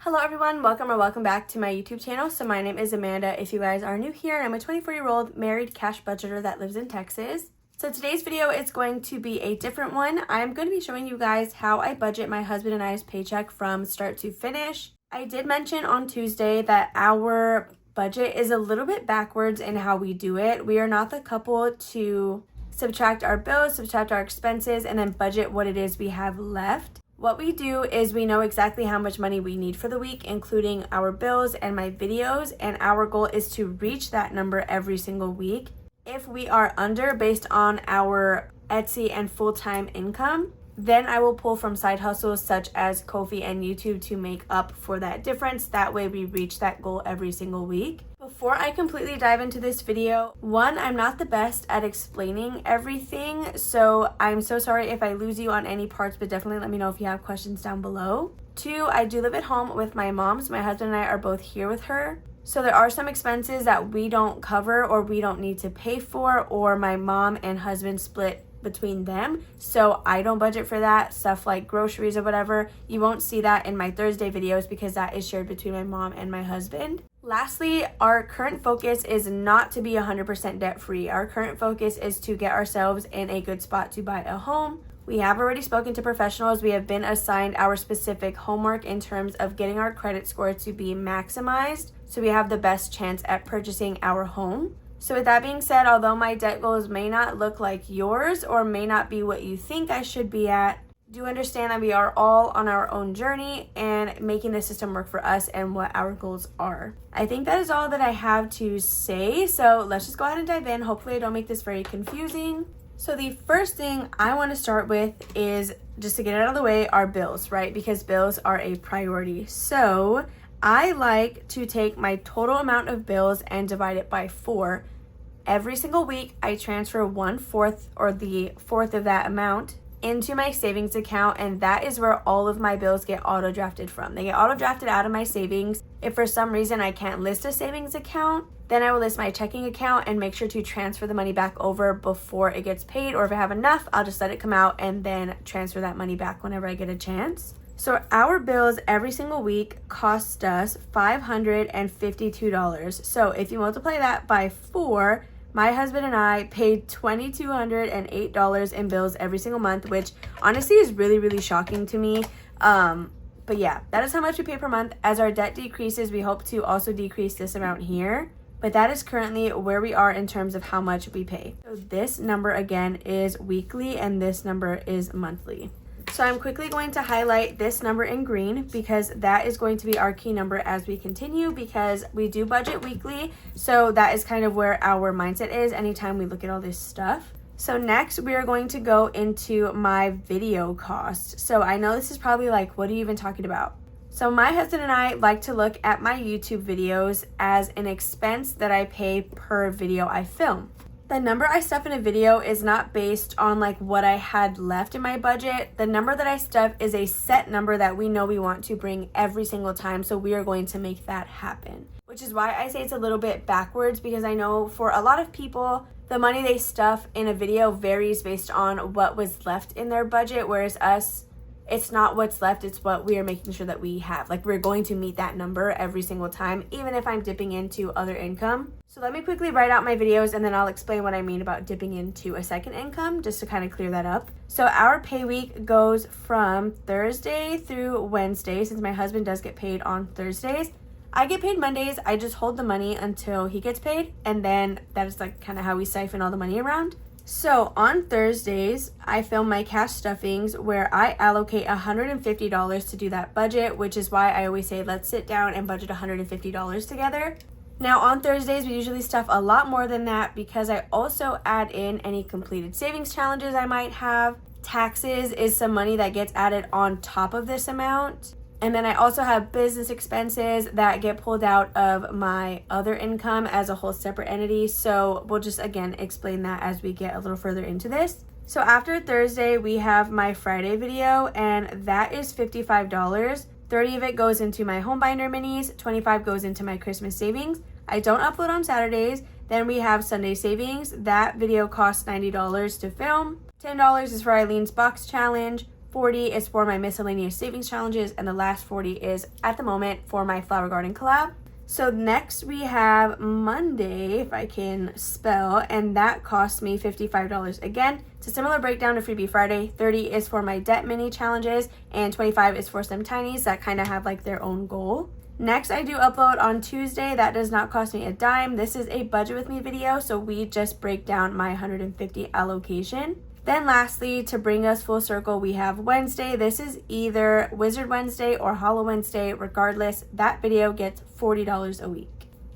Hello everyone, welcome or welcome back to my YouTube channel. So my name is Amanda if you guys are new here. I'm a 24-year-old married cash budgeter that lives in Texas. So today's video is going to be a different one. I'm going to be showing you guys how I budget my husband and I's paycheck from start to finish. I did mention on Tuesday that our budget is a little bit backwards in how we do it. We are not the couple to subtract our bills, subtract our expenses, and then budget what it is we have left. What we do is we know exactly how much money we need for the week, including our bills and my videos, and our goal is to reach that number every single week. If we are under based on our Etsy and full-time income, then I will pull from side hustles such as Ko-fi and YouTube to make up for that difference. That way we reach that goal every single week. Before I completely dive into this video, one, I'm not the best at explaining everything, so I'm so sorry if I lose you on any parts, but definitely let me know if you have questions down below. Two, I do live at home with my mom, so my husband and I are both here with her. So there are some expenses that we don't cover or we don't need to pay for, or my mom and husband split between them, so I don't budget for that. Stuff like groceries or whatever, you won't see that in my Thursday videos because that is shared between my mom and my husband. Lastly, our current focus is not to be 100% debt free. Our current focus is to get ourselves in a good spot to buy a home. We have already spoken to professionals. We have been assigned our specific homework in terms of getting our credit score to be maximized so we have the best chance at purchasing our home. So with that being said, although my debt goals may not look like yours or may not be what you think I should be at, do understand that we are all on our own journey and making the system work for us and what our goals are. I think that is all that I have to say, so let's just go ahead and dive in. Hopefully I don't make this very confusing. So the first thing I want to start with is, just to get it out of the way, our bills, right? Because bills are a priority. So I like to take my total amount of bills and divide it by 4. Every single week, I transfer 1/4 or the fourth of that amount into my savings account, and that is where all of my bills get auto drafted from. They get auto drafted out of my savings. If for some reason I can't list a savings account, then I will list my checking account and make sure to transfer the money back over before it gets paid, or if I have enough, I'll just let it come out and then transfer that money back whenever I get a chance. So our bills every single week cost us $552. So if you multiply that by 4, my husband and I paid $2,208 in bills every single month, which honestly is really, really shocking to me. But yeah, that is how much we pay per month. As our debt decreases, we hope to also decrease this amount here. But that is currently where we are in terms of how much we pay. So this number again is weekly and this number is monthly. So I'm quickly going to highlight this number in green because that is going to be our key number as we continue, because we do budget weekly. So that is kind of where our mindset is anytime we look at all this stuff. So next we are going to go into my video cost. So I know this is probably like, what are you even talking about? So my husband and I like to look at my YouTube videos as an expense that I pay per video I film. The number I stuff in a video is not based on like what I had left in my budget. The number that I stuff is a set number that we know we want to bring every single time, so we are going to make that happen. Which is why I say it's a little bit backwards, because I know for a lot of people, the money they stuff in a video varies based on what was left in their budget, whereas us, it's not what's left, it's what we are making sure that we have. Like, we're going to meet that number every single time, even if I'm dipping into other income. So let me quickly write out my videos and then I'll explain what I mean about dipping into a second income, just to kind of clear that up. So our pay week goes from Thursday through Wednesday, since my husband does get paid on Thursdays. I get paid Mondays. I just hold the money until he gets paid, and then that is like kind of how we siphon all the money around. So on Thursdays, I film my cash stuffings where I allocate $150 to do that budget, which is why I always say let's sit down and budget $150 together. Now on Thursdays, we usually stuff a lot more than that because I also add in any completed savings challenges I might have. Taxes is some money that gets added on top of this amount. And then I also have business expenses that get pulled out of my other income as a whole separate entity. So we'll just, again, explain that as we get a little further into this. So after Thursday, we have my Friday video, and that is $55. 30 of it goes into my home binder minis, 25 goes into my Christmas savings. I don't upload on Saturdays. Then we have Sunday savings. That video costs $90 to film. $10 is for Eileen's box challenge. 40 is for my miscellaneous savings challenges, and the last 40 is at the moment for my flower garden collab. So next we have Monday, if I can spell, and that cost me $55. Again, it's a similar breakdown to Freebie Friday. 30 is for my debt mini challenges, and 25 is for some tinies that kind of have like their own goal. Next, I do upload on Tuesday. That does not cost me a dime. This is a budget with me video, so we just break down my 150 allocation. Then lastly, to bring us full circle, we have Wednesday. This is either Wizard Wednesday or Hollow Wednesday. Regardless, that video gets $40 a week.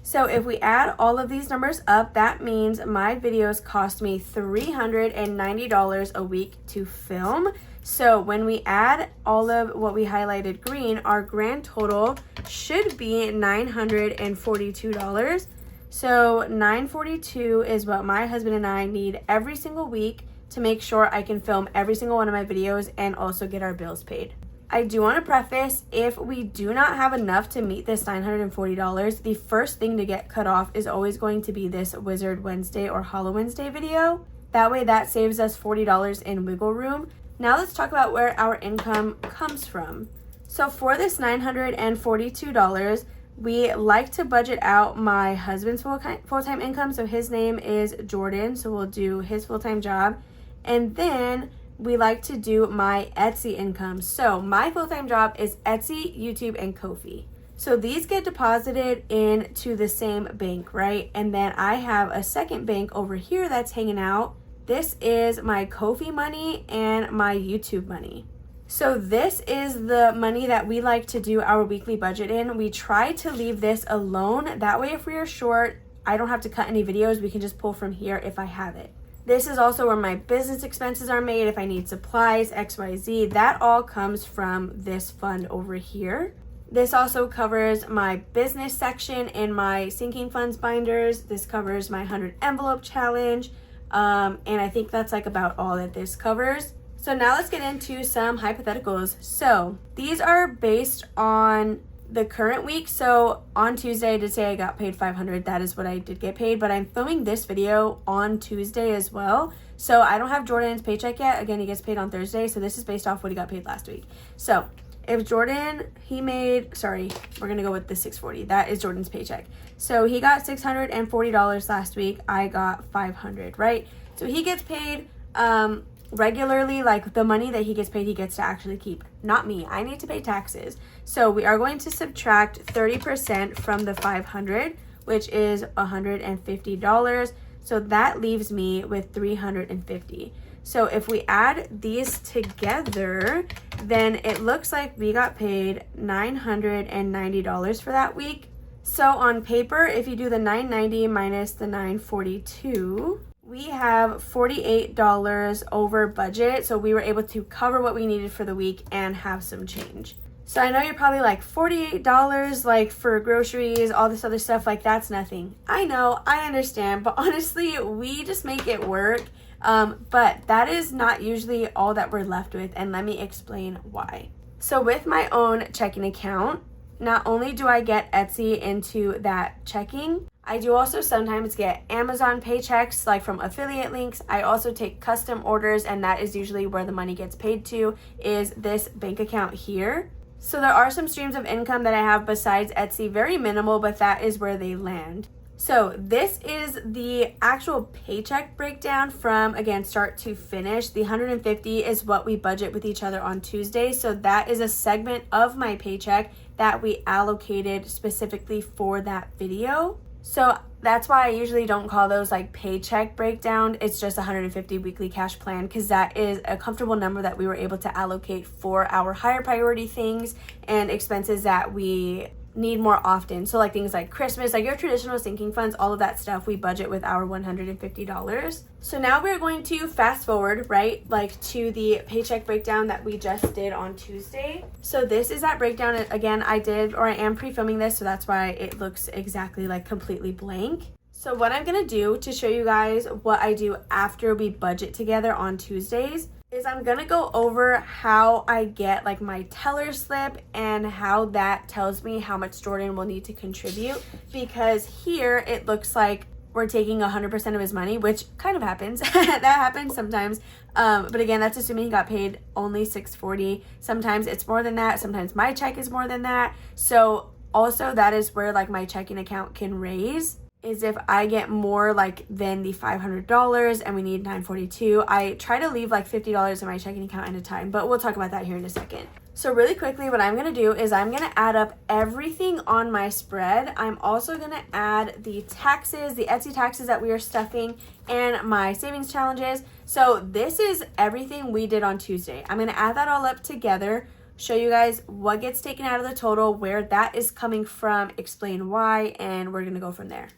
So if we add all of these numbers up, that means my videos cost me $390 a week to film. So when we add all of what we highlighted green, our grand total should be $942. So $942 is what my husband and I need every single week to make sure I can film every single one of my videos and also get our bills paid. I do want to preface, if we do not have enough to meet this $940, the first thing to get cut off is always going to be this Wizard Wednesday or Hollow Wednesday video. That way that saves us $40 in wiggle room. Now let's talk about where our income comes from. So for this $942, we like to budget out my husband's full-time income. So his name is Jordan, so we'll do his full-time job. And then we like to do my Etsy income. So my full-time job is Etsy, YouTube, and Ko-fi. So these get deposited into the same bank, right? And then I have a second bank over here that's hanging out. This is my Ko-fi money and my YouTube money. So this is the money that we like to do our weekly budget in. We try to leave this alone. That way if we are short, I don't have to cut any videos. We can just pull from here if I have it. This is also where my business expenses are made. If I need supplies, XYZ, that all comes from this fund over here. This also covers my business section in my sinking funds binders. This covers my 100 envelope challenge. And I think that's like about all that this covers. So now let's get into some hypotheticals. So these are based on the current week. So on Tuesday, I did say I got paid $500. That is what I did get paid, but I'm filming this video on Tuesday as well. So I don't have Jordan's paycheck yet. Again, he gets paid on Thursday. So this is based off what he got paid last week. So if Jordan, we're gonna go with the $640. That is Jordan's paycheck. So he got $640 last week. I got $500, right? So he gets paid regularly, like the money that he gets paid, he gets to actually keep. Not me. I need to pay taxes. So we are going to subtract 30% from the $500, which is $150. So that leaves me with $350. So if we add these together, then it looks like we got paid $990 for that week. So on paper, if you do the $990 minus the $942, we have $48 over budget. So we were able to cover what we needed for the week and have some change. So I know you're probably like, $48 like for groceries, all this other stuff, like that's nothing. I know, I understand, but honestly, we just make it work. But that is not usually all that we're left with, and let me explain why. So with my own checking account, not only do I get Etsy into that checking, I do also sometimes get Amazon paychecks, like from affiliate links. I also take custom orders, and that is usually where the money gets paid to, is this bank account here. So there are some streams of income that I have besides Etsy, very minimal, but that is where they land. So this is the actual paycheck breakdown from, again, start to finish. The $150 is what we budget with each other on Tuesday. So that is a segment of my paycheck that we allocated specifically for that video. So that's why I usually don't call those like paycheck breakdown. It's just $150 weekly cash plan, because that is a comfortable number that we were able to allocate for our higher priority things and expenses that we need more often. So like things like Christmas, like your traditional sinking funds, all of that stuff we budget with our $150. So now we're going to fast forward, right, like to the paycheck breakdown that we just did on Tuesday. So this is that breakdown. Again, I am pre-filming this, so that's why it looks exactly like completely blank. So what I'm gonna do to show you guys what I do after we budget together on Tuesdays is I'm gonna go over how I get like my teller slip and how that tells me how much Jordan will need to contribute, because here it looks like we're taking 100% of his money, which kind of happens. That happens sometimes. But again, that's assuming he got paid only $640. Sometimes it's more than that. Sometimes my check is more than that. So also that is where like my checking account can raise, is if I get more like than the $500 and we need $942. I try to leave like $50 in my checking account at a time, but we'll talk about that here in a second. So really quickly, what I'm going to do is I'm going to add up everything on my spread. I'm also going to add the taxes, the Etsy taxes that we are stuffing, and my savings challenges. So this is everything we did on Tuesday. I'm going to add that all up together, show you guys what gets taken out of the total, where that is coming from, explain why, and we're going to go from there.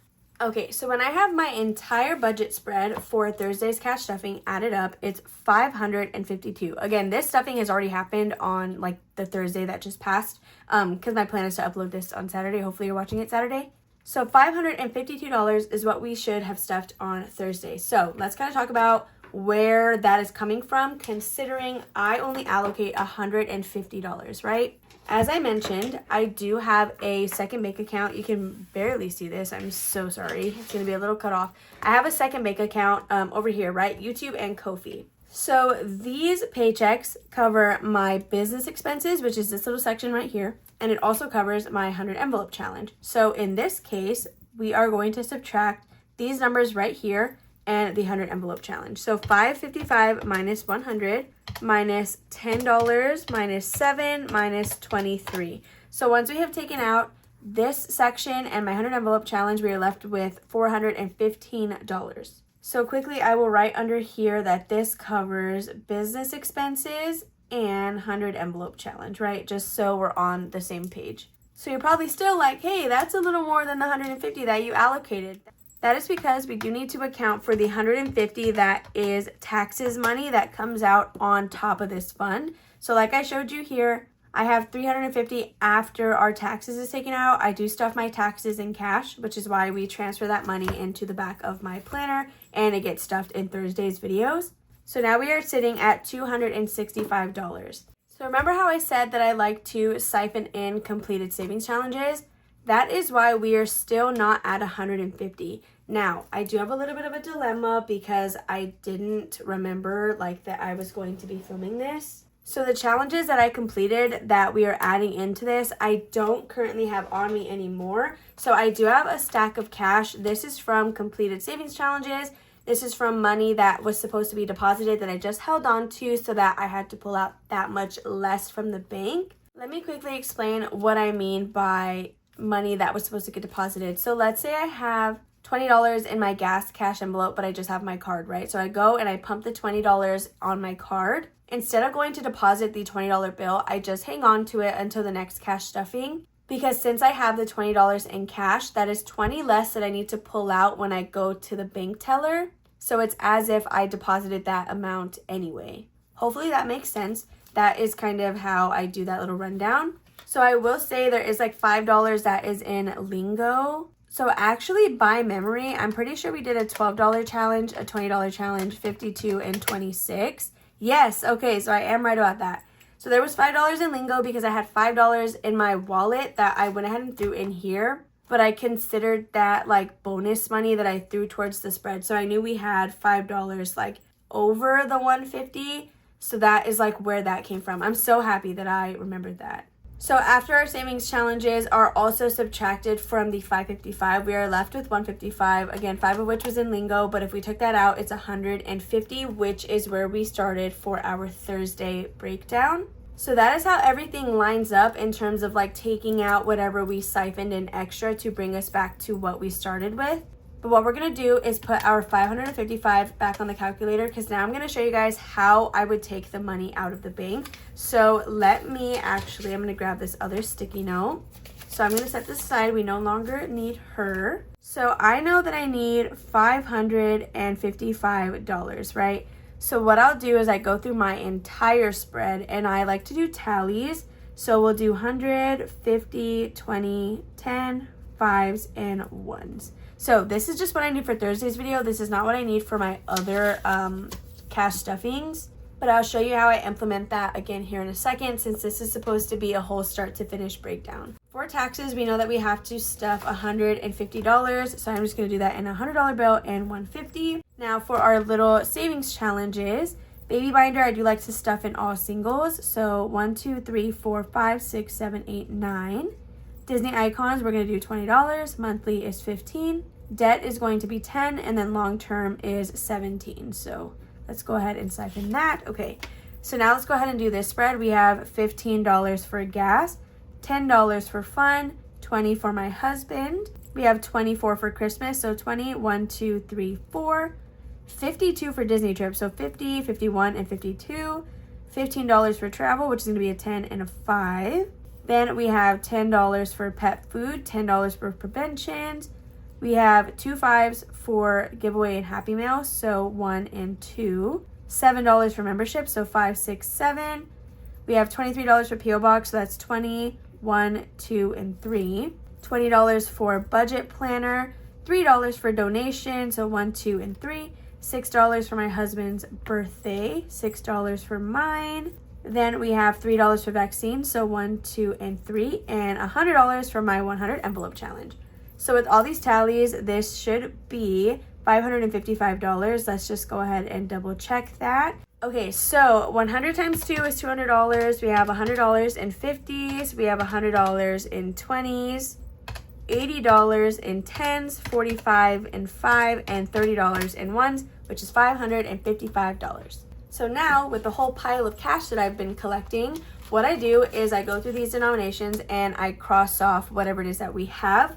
Okay, so when I have my entire budget spread for Thursday's cash stuffing added up, it's $552. Again, this stuffing has already happened on like the Thursday that just passed, because my plan is to upload this on Saturday. Hopefully you're watching it Saturday. So $552 is what we should have stuffed on Thursday. So let's kind of talk about where that is coming from, considering I only allocate $150, right? As I mentioned, I do have a second bank account. You can barely see this. I'm so sorry. It's going to be a little cut off. I have a second bank account over here, right? YouTube and Ko-fi. So these paychecks cover my business expenses, which is this little section right here. And it also covers my 100 envelope challenge. So in this case, we are going to subtract these numbers right here and the 100 envelope challenge. So $555 minus 100 minus $10 minus 7 minus 23. So once we have taken out this section and my 100 envelope challenge, we are left with $415. So quickly, I will write under here that this covers business expenses and 100 envelope challenge, right? Just so we're on the same page. So you're probably still like, hey, that's a little more than the 150 that you allocated. That is because we do need to account for the 150 that is taxes money that comes out on top of this fund. So like I showed you here, I have 350 after our taxes is taken out. I do stuff my taxes in cash, which is why we transfer that money into the back of my planner and it gets stuffed in Thursday's videos. So now we are sitting at $265. So remember how I said that I like to siphon in completed savings challenges? That is why we are still not at 150. Now, I do have a little bit of a dilemma because I didn't remember like that I was going to be filming this. So the challenges that I completed that we are adding into this, I don't currently have on me anymore. So I do have a stack of cash. This is from completed savings challenges. This is from money that was supposed to be deposited that I just held on to so that I had to pull out that much less from the bank. Let me quickly explain what I mean by money that was supposed to get deposited. So let's say I have $20 in my gas cash envelope, but I just have my card, right? So I go and I pump the $20 on my card. Instead of going to deposit the $20 bill, I just hang on to it until the next cash stuffing. Because since I have the $20 in cash, that is 20 less that I need to pull out when I go to the bank teller. So it's as if I deposited that amount anyway. Hopefully that makes sense. That is kind of how I do that little rundown. So I will say there is like $5 that is in lingo. So actually by memory, I'm pretty sure we did a $12 challenge, a $20 challenge, 52 and 26. Yes, okay, so I am right about that. So there was $5 in lingo because I had $5 in my wallet that I went ahead and threw in here. But I considered that like bonus money that I threw towards the spread. So I knew we had $5 like over the 150. So that is like where that came from. I'm so happy that I remembered that. So after our savings challenges are also subtracted from the 555, we are left with 155. Again, 5 of which was in lingo, but if we took that out, it's 150, which is where we started for our Thursday breakdown. So that is how everything lines up in terms of like taking out whatever we siphoned in extra to bring us back to what we started with. But what we're going to do is put our 555 back on the calculator because now I'm going to show you guys how I would take the money out of the bank. So I'm going to grab this other sticky note. So I'm going to set this aside. We no longer need her. So I know that I need $555, right? So what I'll do is I go through my entire spread and I like to do tallies. So we'll do 100, 50, 20, 10, 5s, and 1s. So this is just what I need for Thursday's video. This is not what I need for my other cash stuffings. But I'll show you how I implement that again here in a second since this is supposed to be a whole start to finish breakdown. For taxes, we know that we have to stuff $150, so I'm just going to do that in a $100 bill and $150. Now for our little savings challenges, baby binder, I do like to stuff in all singles, so 1, 2, 3, 4, 5, 6, 7, 8, 9. Disney icons, we're going to do $20, monthly is $15. Debt is going to be $10, and then long term is $17. So let's go ahead and siphon that. Okay, so now let's go ahead and do this spread. We have $15 for gas, $10 for fun, $20 for my husband. We have $24 for Christmas, so 20, 1, 2, 3, 4. $52 for Disney trips, so 50, 51, and 52. $15 for travel, which is going to be a 10 and a 5. Then we have $10 for pet food, $10 for preventions. We have 2 5s for giveaway and Happy Mail, so 1 and 2. $7 for membership, so 5, 6, 7. We have $23 for P.O. Box, so that's 20, 1, 2, and 3. $20 for budget planner, $3 for donation, so 1, 2, and 3. $6 for my husband's birthday, $6 for mine. Then we have $3 for vaccine, so 1, 2, and 3, and $100 for my 100 envelope challenge. So with all these tallies, this should be $555. Let's just go ahead and double check that. Okay, so 100 times 2 is $200. We have $100 in 50s. We have $100 in 20s, $80 in 10s, $45 in 5, and $30 in 1s, which is $555. So now with the whole pile of cash that I've been collecting, what I do is I go through these denominations and I cross off whatever it is that we have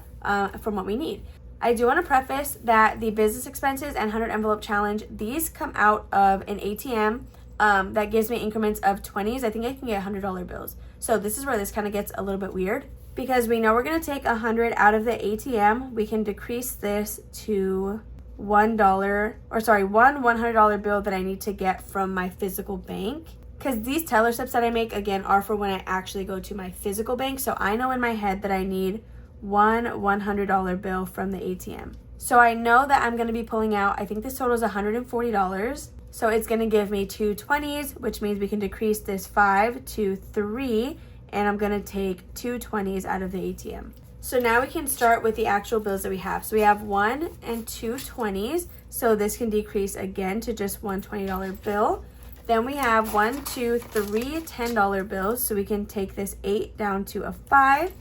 from what we need. I do want to preface that the business expenses and 100 envelope challenge, these come out of an ATM that gives me increments of 20s. I think I can get $100 bills. So this is where this kind of gets a little bit weird, because we know we're going to take 100 out of the ATM. We can decrease this to one $100 bill that I need to get from my physical bank. Because these teller slips that I make, again, are for when I actually go to my physical bank. So I know in my head that I need one $100 bill from the ATM. So I know that I'm going to be pulling out, I think this total is $140. So it's going to give me 2 20s, which means we can decrease this 5 to 3. And I'm going to take 2 20s out of the ATM. So now we can start with the actual bills that we have. So we have 1 and 2 20s. So this can decrease again to just one $20 bill. Then we have 1, 2, 3 $10 bills. So we can take this 8 down to a 5.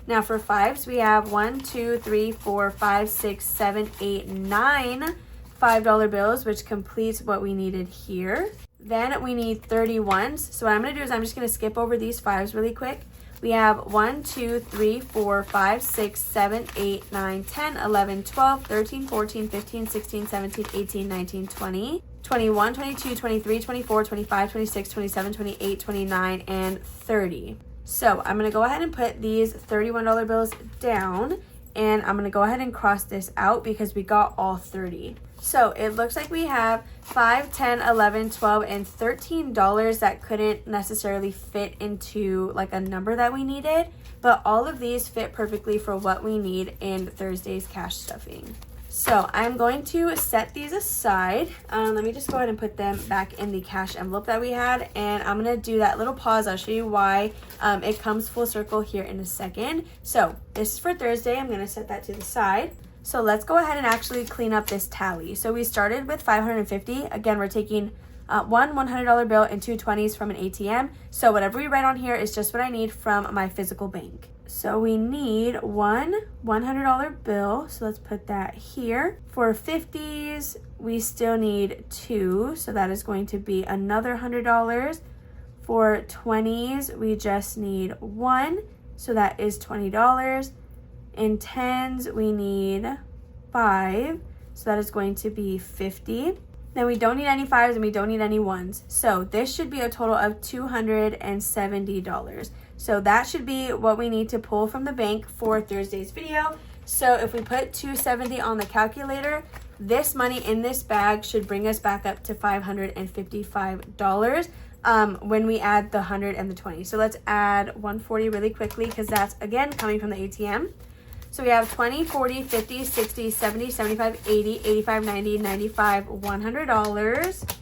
Now for 5s, we have 1, 2, 3, 4, 5, 6, 7, 8, 9 $5 bills, which completes what we needed here. Then we need 31s. So what I'm going to do is I'm just going to skip over these 5s really quick. We have 1, 2, 3, 4, 5, 6, 7, 8, 9, 10, 11, 12, 13, 14, 15, 16, 17, 18, 19, 20, 21, 22, 23, 24, 25, 26, 27, 28, 29, and 30. So I'm going to go ahead and put these $31 bills down, and I'm going to go ahead and cross this out because we got all 30. So it looks like we have $5, $10, $11, $12, and $13 that couldn't necessarily fit into like a number that we needed, but all of these fit perfectly for what we need in Thursday's cash stuffing. So I'm going to set these aside. Let me just go ahead and put them back in the cash envelope that we had, and I'm going to do that little pause. I'll show you why it comes full circle here in a second. So this is for Thursday. I'm going to set that to the side. So let's go ahead and actually clean up this tally. So we started with $550. Again, we're taking one $100 bill and 2 20s from an ATM. So whatever we write on here is just what I need from my physical bank. So we need one $100 bill. So let's put that here. For 50s, we still need 2. So that is going to be another $100. For 20s, we just need 1. So that is $20. In 10s, we need 5. So that is going to be 50. Then we don't need any 5s and we don't need any 1s. So this should be a total of $270. So that should be what we need to pull from the bank for Thursday's video. So if we put $270 on the calculator, this money in this bag should bring us back up to $555 when we add the 100 and the 20. So let's add 140 really quickly because that's, again, coming from the ATM. So we have 20, 40, 50, 60, 70, 75, 80, 85, 90, 95, $100.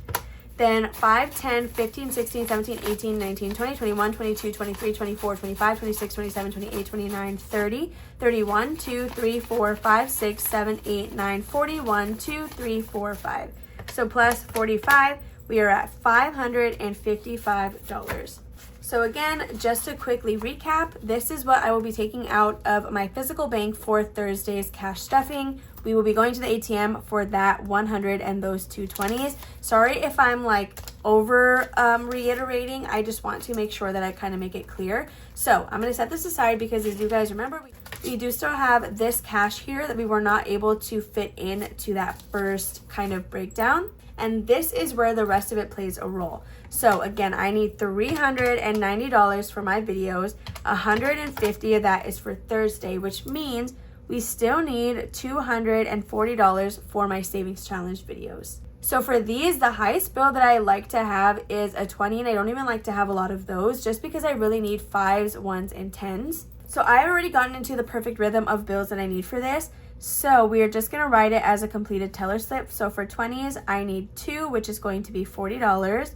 then 5, 10, 15, 16, 17, 18, 19, 20, 21, 22, 23, 24, 25, 26, 27, 28, 29, 30, 31, 2, 3, 4, 5, 6, 7, 8, 9, 41, 2, 3, 4, 5. So plus 45, we are at $555. So again, just to quickly recap, this is what I will be taking out of my physical bank for Thursday's cash stuffing. We will be going to the ATM for that 100 and those 220s. Sorry if I'm like over reiterating. I just want to make sure that I kind of make it clear. So I'm going to set this aside because as you guys remember, we do still have this cash here that we were not able to fit into that first kind of breakdown. And this is where the rest of it plays a role. So again, I need $390 for my videos. 150 of that is for Thursday, which means we still need $240 for my savings challenge videos. So for these, the highest bill that I like to have is a 20, and I don't even like to have a lot of those just because I really need 5s, 1s, and 10s. So I've already gotten into the perfect rhythm of bills that I need for this. So we are just going to write it as a completed teller slip. So for 20s, I need 2, which is going to be $40.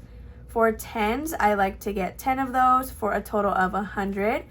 For 10s, I like to get 10 of those for a total of 100.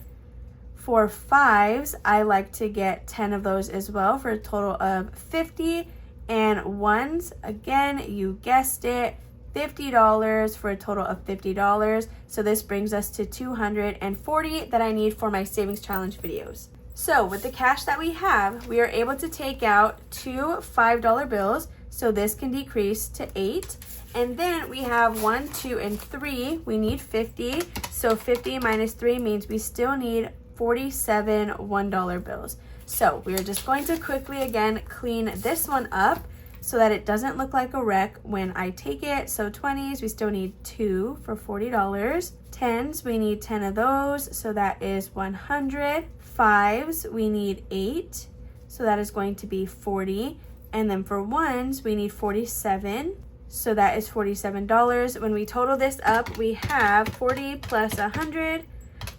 For 5s, I like to get 10 of those as well for a total of 50. And 1s, again, you guessed it, $50 for a total of $50. So this brings us to $240 that I need for my savings challenge videos. So with the cash that we have, we are able to take out 2 $5 bills. So this can decrease to 8. And then we have 1, 2, and 3. We need 50. So 50 minus 3 means we still need 47 $1 bills. So we are just going to quickly again clean this one up so that it doesn't look like a wreck when I take it. So 20s, we still need 2 for $40. 10s, we need 10 of those. So that is 100. 5s, we need 8. So that is going to be 40. And then for 1s, we need 47. So that is $47. When we total this up, we have 40 plus 100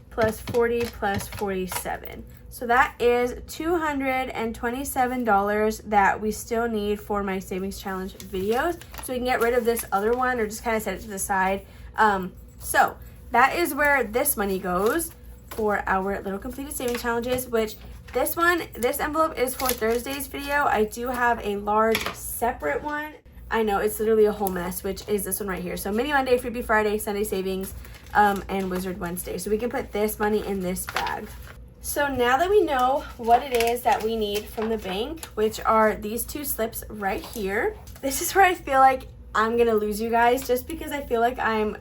plus 40 plus 47. So that is $227 that we still need for my savings challenge videos. So we can get rid of this other one or just kind of set it to the side. So that is where this money goes for our little completed savings challenges, which this envelope is for Thursday's video. I do have a large separate one. I know it's literally a whole mess, which is this one right here. So Mini Monday, Freebie Friday, Sunday Savings, and Wizard Wednesday. So we can put this money in this bag. So now that we know what it is that we need from the bank, which are these 2 slips right here, this is where I feel like I'm gonna lose you guys just because I feel like I'm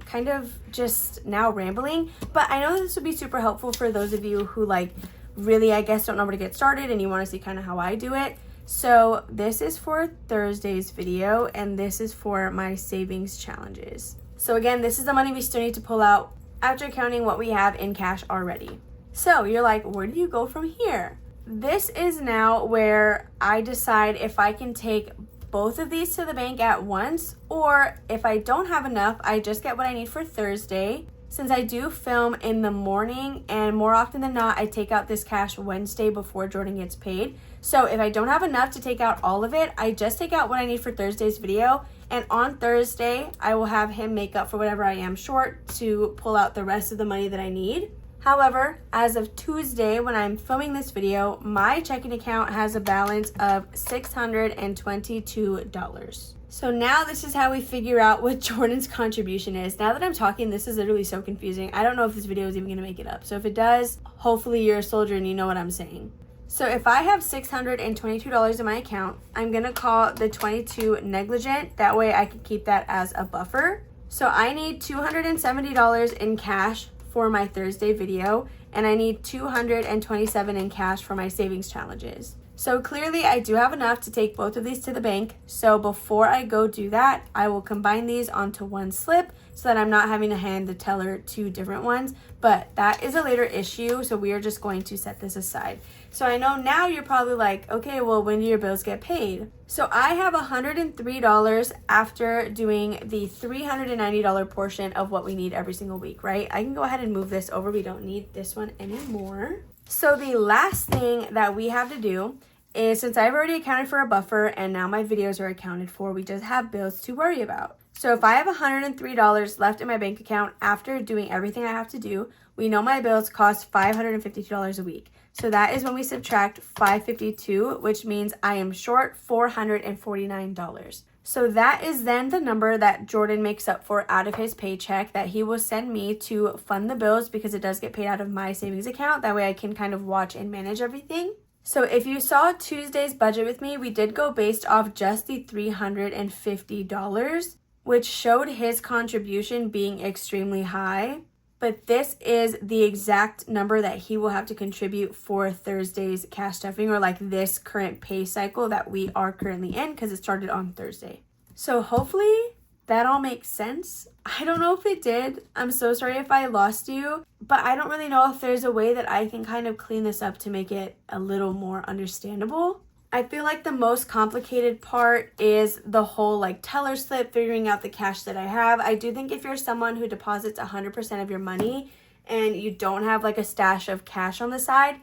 kind of just now rambling. But I know this would be super helpful for those of you who like really, I guess, don't know where to get started and you want to see kind of how I do it. So this is for Thursday's video and this is for my savings challenges. So again, this is the money we still need to pull out after counting what we have in cash already. So you're like, where do you go from here? This is now where I decide if I can take both of these to the bank at once, or if I don't have enough, I just get what I need for Thursday. Since I do film in the morning and more often than not, I take out this cash Wednesday before Jordan gets paid. So if I don't have enough to take out all of it, I just take out what I need for Thursday's video. And on Thursday, I will have him make up for whatever I am short to pull out the rest of the money that I need. However, as of Tuesday, when I'm filming this video, my checking account has a balance of $622. So now this is how we figure out what Jordan's contribution is. Now that I'm talking, this is literally so confusing. I don't know if this video is even going to make it up. So if it does, hopefully you're a soldier and you know what I'm saying. So if I have $622 in my account, I'm going to call the 22 negligent. That way I can keep that as a buffer. So I need $270 in cash for my Thursday video, and I need $227 in cash for my savings challenges. So clearly I do have enough to take both of these to the bank. So before I go do that, I will combine these onto one slip so that I'm not having to hand the teller 2 different ones. But that is a later issue, so we are just going to set this aside. So I know now you're probably like, okay, well, when do your bills get paid? So I have $103 after doing the $390 portion of what we need every single week, right? I can go ahead and move this over. We don't need this one anymore. So the last thing that we have to do is, since I've already accounted for a buffer and now my videos are accounted for, we just have bills to worry about. So if I have $103 left in my bank account after doing everything I have to do, we know my bills cost $552 a week. So that is when we subtract $552, which means I am short $449. So that is then the number that Jordan makes up for out of his paycheck that he will send me to fund the bills, because it does get paid out of my savings account. That way I can kind of watch and manage everything. So if you saw Tuesday's budget with me, we did go based off just the $350, which showed his contribution being extremely high. But this is the exact number that he will have to contribute for Thursday's cash stuffing, or like this current pay cycle that we are currently in, because it started on Thursday. So hopefully that all makes sense. I don't know if it did. I'm so sorry if I lost you, but I don't really know if there's a way that I can kind of clean this up to make it a little more understandable. I feel like the most complicated part is the whole like teller slip, figuring out the cash that I have. I do think if you're someone who deposits 100% of your money and you don't have like a stash of cash on the side,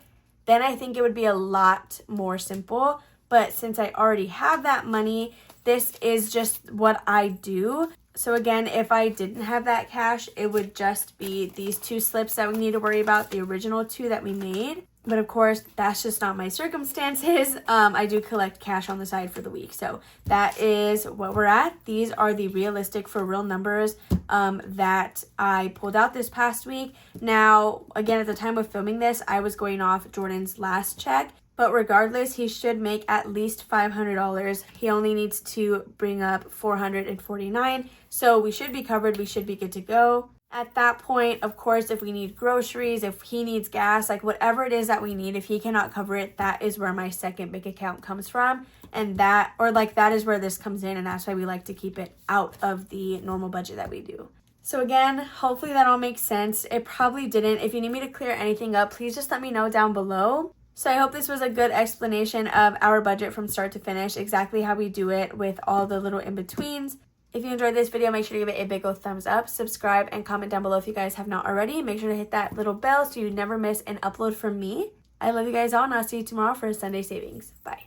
then I think it would be a lot more simple. But since I already have that money, this is just what I do. So again, if I didn't have that cash, it would just be these 2 slips that we need to worry about, the original 2 that we made. But of course, that's just not my circumstances. I do collect cash on the side for the week. So that is what we're at. These are the realistic for real numbers that I pulled out this past week. Now, again, at the time of filming this, I was going off Jordan's last check. But regardless, he should make at least $500. He only needs to bring up $449. So we should be covered. We should be good to go. At that point, of course, if we need groceries, if he needs gas, like whatever it is that we need, if he cannot cover it, that is where my second bank account comes from. And that is where this comes in. And that's why we like to keep it out of the normal budget that we do. So again, hopefully that all makes sense. It probably didn't. If you need me to clear anything up, please just let me know down below. So I hope this was a good explanation of our budget from start to finish, exactly how we do it with all the little in-betweens. If you enjoyed this video, make sure to give it a big old thumbs up, subscribe, and comment down below if you guys have not already. Make sure to hit that little bell so you never miss an upload from me. I love you guys all, and I'll see you tomorrow for Sunday savings. Bye.